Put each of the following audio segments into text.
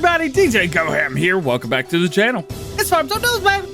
everybody, DjGoHam here. Welcome back to the channel. It's Farms Up News, baby.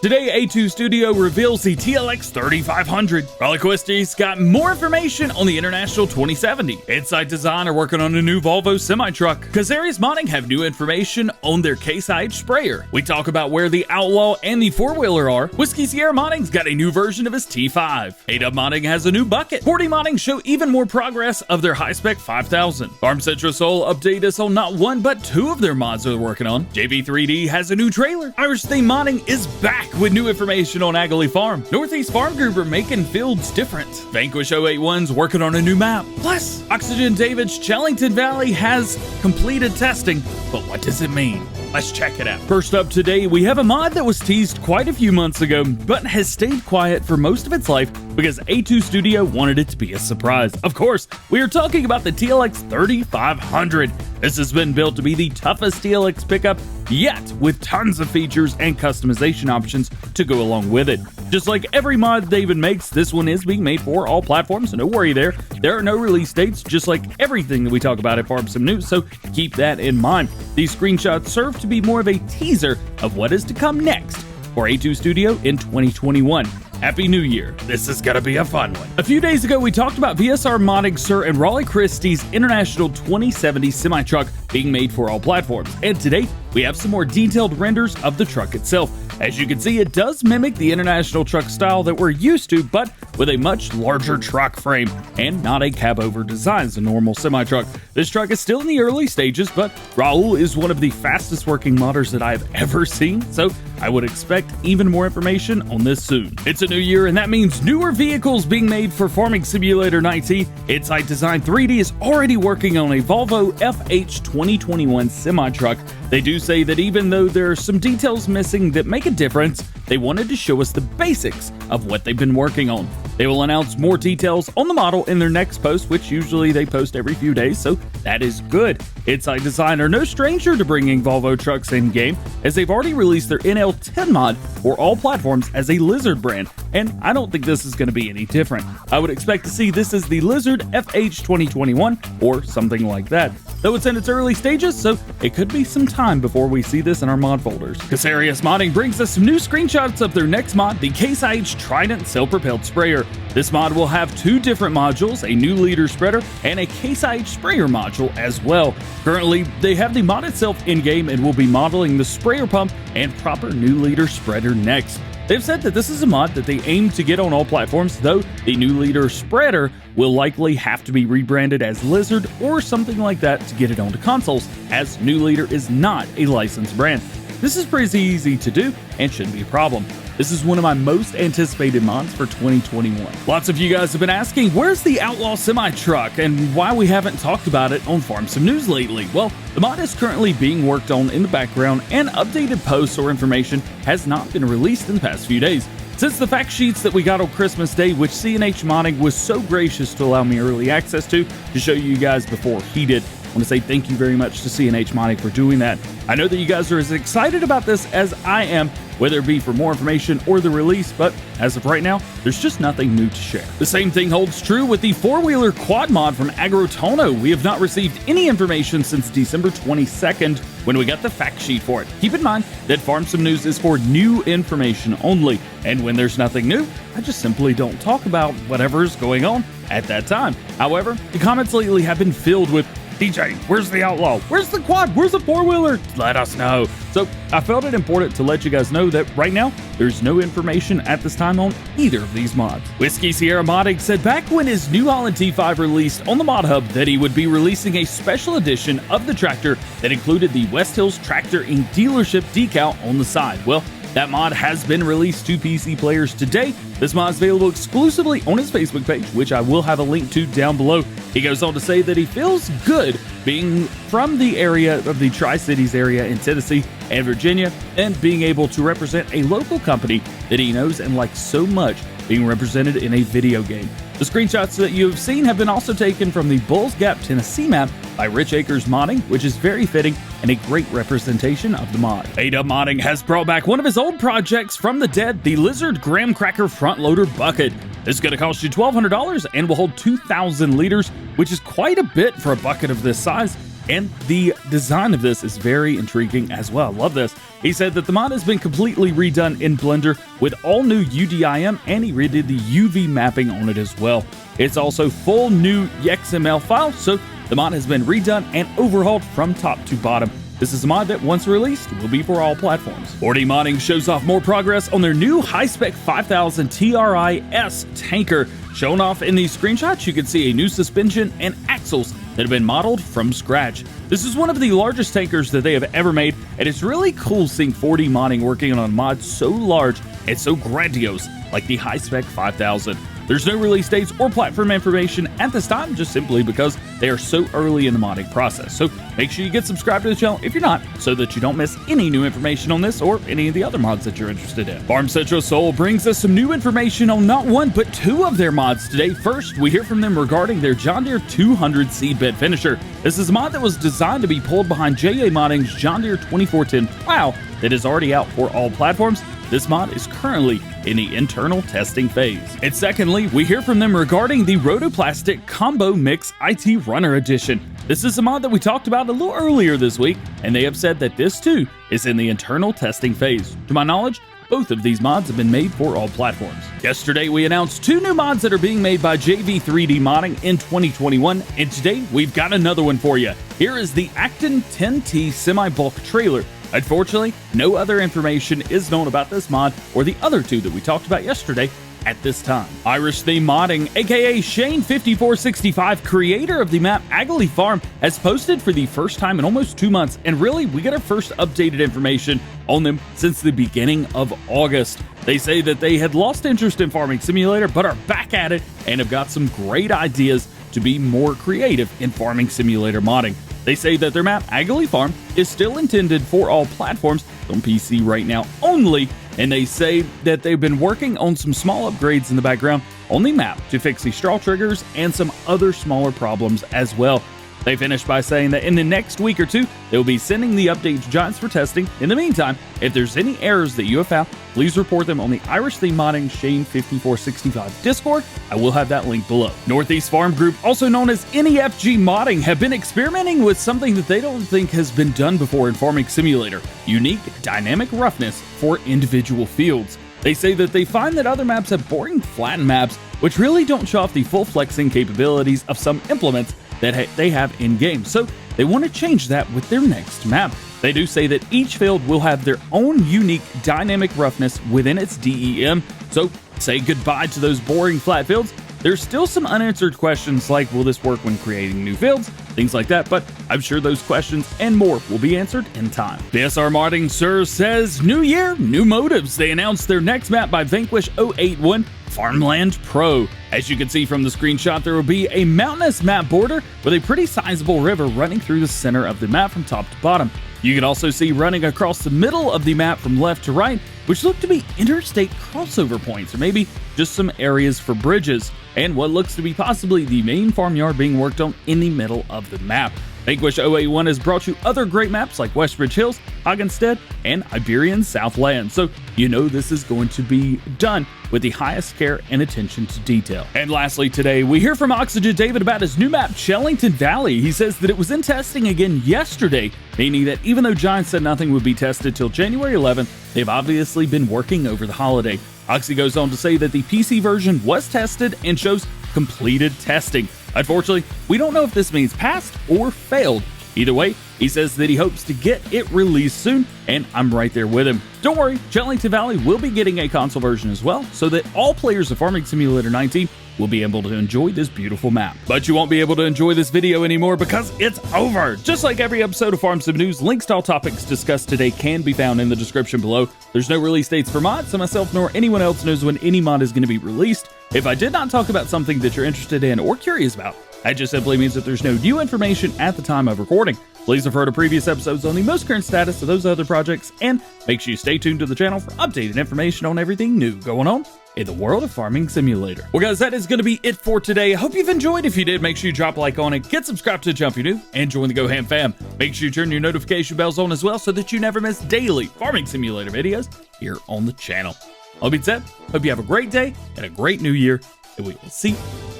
Today, A2 Studio reveals the TLX3500. Raleigh Christie's got more information on the International 2070. Insight Design are working on a new Volvo semi-truck. Kazarius Modding have new information on their Case IH sprayer. We talk about where the Outlaw and the four-wheeler are. Whiskey Sierra Modding's got a new version of his T5. AW Modding has a new bucket. 40 Modding show even more progress of their high-spec 5000. Farm Central Soul update us on not one but two of their mods they're working on. JV3D has a new trailer. Irish Theme Modding is back with new information on Aghalee Farm. Northeast Farm Group are making fields different. Vanquish081's working on a new map. Plus, Oxygen David's Chellington Valley has completed testing. But what does it mean? Let's check it out. First up today, we have a mod that was teased quite a few months ago, but has stayed quiet for most of its life because A2 Studio wanted it to be a surprise. Of course, we are talking about the TLX3500. This has been built to be the toughest TLX pickup yet, with tons of features and customization options to go along with it. Just like every mod David makes, this one is being made for all platforms, so no worry there. There are no release dates, just like everything that we talk about at FSNews, so keep that in mind. These screenshots serve to be more of a teaser of what is to come next for A2 Studio in 2021. Happy New Year. This is gonna be a fun one. A few days ago, we talked about VSR Modding Sir and Raleigh Christie's International 2070 semi-truck being made for all platforms. And today, we have some more detailed renders of the truck itself. As you can see, it does mimic the International truck style that we're used to, but with a much larger truck frame and not a cab-over design as a normal semi-truck. This truck is still in the early stages, but Raul is one of the fastest working modders that I've ever seen, so I would expect even more information on this soon. It's a new year, and that means newer vehicles being made for Farming Simulator 19. Insight Design 3D is already working on a Volvo FH 2021 semi-truck. They do say that even though there are some details missing that make a difference, they wanted to show us the basics of what they've been working on. They will announce more details on the model in their next post, which usually they post every few days, so that is good. Insight Design are no stranger to bringing Volvo trucks in-game, as they've already released their NL10 mod for all platforms as a Lizard brand, and I don't think this is going to be any different. I would expect to see this as the Lizard FH 2021 or something like that. Though it's in its early stages, so it could be some time before we see this in our mod folders. Kazarius Modding brings us some new screenshots of their next mod, the Case IH Trident self-propelled sprayer. This mod will have two different modules, a new leader spreader and a Case IH sprayer module as well. Currently, they have the mod itself in-game and will be modeling the sprayer pump and proper new leader spreader next. They've said that this is a mod that they aim to get on all platforms, though the new leader spreader will likely have to be rebranded as Lizard or something like that to get it onto consoles, as New Leader is not a licensed brand. This is pretty easy to do and shouldn't be a problem. This is one of my most anticipated mods for 2021. Lots of you guys have been asking, where's the Outlaw semi-truck and why we haven't talked about it on FSNews lately? Well, the mod is currently being worked on in the background, and updated posts or information has not been released in the past few days. Since the fact sheets that we got on Christmas Day, which CNH Modding was so gracious to allow me early access to show you guys before he did, I want to say thank you very much to CNH Modding for doing that. I know that you guys are as excited about this as I am, whether it be for more information or the release, but as of right now, there's just nothing new to share. The same thing holds true with the four-wheeler quad mod from Aghalee. We have not received any information since December 22nd when we got the fact sheet for it. Keep in mind that FSNews is for new information only, and when there's nothing new, I just simply don't talk about whatever's going on at that time. However, the comments lately have been filled with, DJ, where's the Outlaw? Where's the quad? Where's the four-wheeler? Let us know. So I felt it important to let you guys know that right now, there's no information at this time on either of these mods. Whiskey Sierra Modding said back when his New Holland T5 released on the Mod Hub that he would be releasing a special edition of the tractor that included the West Hills Tractor Inc. dealership decal on the side. Well, that mod has been released to PC players today. This mod is available exclusively on his Facebook page, which I will have a link to down below. He goes on to say that he feels good being from the area of the Tri-Cities area in Tennessee and Virginia, and being able to represent a local company that he knows and likes so much being represented in a video game. The screenshots that you have seen have been also taken from the Bulls Gap, Tennessee map by Rich Acres Modding, which is very fitting and a great representation of the mod. AW Modding has brought back one of his old projects from the dead, the Lizard Graham Cracker Front Loader Bucket. This is going to cost you $1,200 and will hold 2,000 liters, which is quite a bit for a bucket of this size. and the design of this is very intriguing as well. Love this. He said that the mod has been completely redone in Blender with all new UDIM, and he redid the UV mapping on it as well. It's also full new XML file, so the mod has been redone and overhauled from top to bottom. This is a mod that, once released, will be for all platforms. 4D Modding shows off more progress on their new high-spec 5000 TRI-S tanker. Shown off in these screenshots, you can see a new suspension and axles that have been modeled from scratch. This is one of the largest tankers that they have ever made, and it's really cool seeing 4D Modding working on a mod so large and so grandiose like the high-spec 5000. There's no release dates or platform information at this time, just simply because they are so early in the modding process. So make sure you get subscribed to the channel if you're not, so that you don't miss any new information on this or any of the other mods that you're interested in. Farm Central Seoul brings us some new information on not one, but two of their mods today. First, we hear from them regarding their John Deere 200 seedbed finisher. This is a mod that was designed to be pulled behind JA Modding's John Deere 2410 plow that is already out for all platforms. This mod is currently in the internal testing phase. And secondly, we hear from them regarding the Rotoplastic Combo Mix IT Runner Edition. This is a mod that we talked about a little earlier this week, and they have said that this too is in the internal testing phase. To my knowledge, both of these mods have been made for all platforms. Yesterday, we announced two new mods that are being made by JV3D Modding in 2021, and today we've got another one for you. Here is the Acton 10T semi-bulk trailer. Unfortunately, no other information is known about this mod or the other two that we talked about yesterday at this time. Irish Theme Modding, aka Shane5465, creator of the map Aghalee Farm, has posted for the first time in almost 2 months, and really, we got our first updated information on them since the beginning of August. They say that they had lost interest in Farming Simulator, but are back at it and have got some great ideas to be more creative in Farming Simulator modding. They say that their map, Aghalee Farm, is still intended for all platforms, on PC right now only, and they say that they've been working on some small upgrades in the background on the map to fix the straw triggers and some other smaller problems as well. They finished by saying that in the next week or two, they'll be sending the update to Giants for testing. In the meantime, if there's any errors that you have found, please report them on the Irish Theme Modding Shane5465 Discord. I will have that link below. Northeast Farm Group, also known as NEFG Modding, have been experimenting with something that they don't think has been done before in Farming Simulator: unique dynamic roughness for individual fields. They say that they find that other maps have boring flattened maps, which really don't show off the full flexing capabilities of some implements that they have in-game, so they want to change that with their next map. They do say that each field will have their own unique dynamic roughness within its DEM, so say goodbye to those boring flat fields. There's still some unanswered questions like, will this work when creating new fields? Things like that, but I'm sure those questions and more will be answered in time. BSR Modding Sir says, new year, new motives. They announced their next map by Vanquish081, Farmland Pro. As you can see from the screenshot, there will be a mountainous map border with a pretty sizable river running through the center of the map from top to bottom. You can also see running across the middle of the map from left to right, which look to be interstate crossover points, or maybe just some areas for bridges, and what looks to be possibly the main farmyard being worked on in the middle of the map. Vanquish081 has brought you other great maps like Westbridge Hills, Hagenstead, and Iberian Southland, so you know this is going to be done with the highest care and attention to detail. And lastly today, we hear from Oxygen David about his new map, Chellington Valley. He says that it was in testing again yesterday, meaning that even though Giants said nothing would be tested till January 11th, they've obviously been working over the holiday. Oxy goes on to say that the PC version was tested and shows completed testing. Unfortunately, we don't know if this means passed or failed. Either way, he says that he hopes to get it released soon, and I'm right there with him. Don't worry, Chellington Valley will be getting a console version as well, so that all players of Farming Simulator 19 will be able to enjoy this beautiful map. But you won't be able to enjoy this video anymore because it's over! Just like every episode of Farm Sim News, links to all topics discussed today can be found in the description below. There's no release dates for mods, so myself nor anyone else knows when any mod is going to be released. If I did not talk about something that you're interested in or curious about, that just simply means that there's no new information at the time of recording. Please refer to previous episodes on the most current status of those other projects, and make sure you stay tuned to the channel for updated information on everything new going on in the world of Farming Simulator. Well guys, that is going to be it for today. I hope you've enjoyed. If you did, make sure you drop a like on it, get subscribed to the channel if you're new, and join the GoHam fam. Make sure you turn your notification bells on as well so that you never miss daily Farming Simulator videos here on the channel. All being said, hope you have a great day and a great new year, and we will see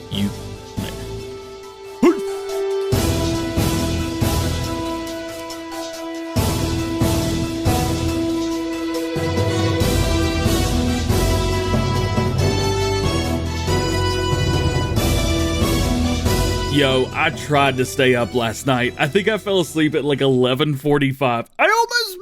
you later. Peace. Yo, I tried to stay up last night. I think I fell asleep at like 11:45. I almost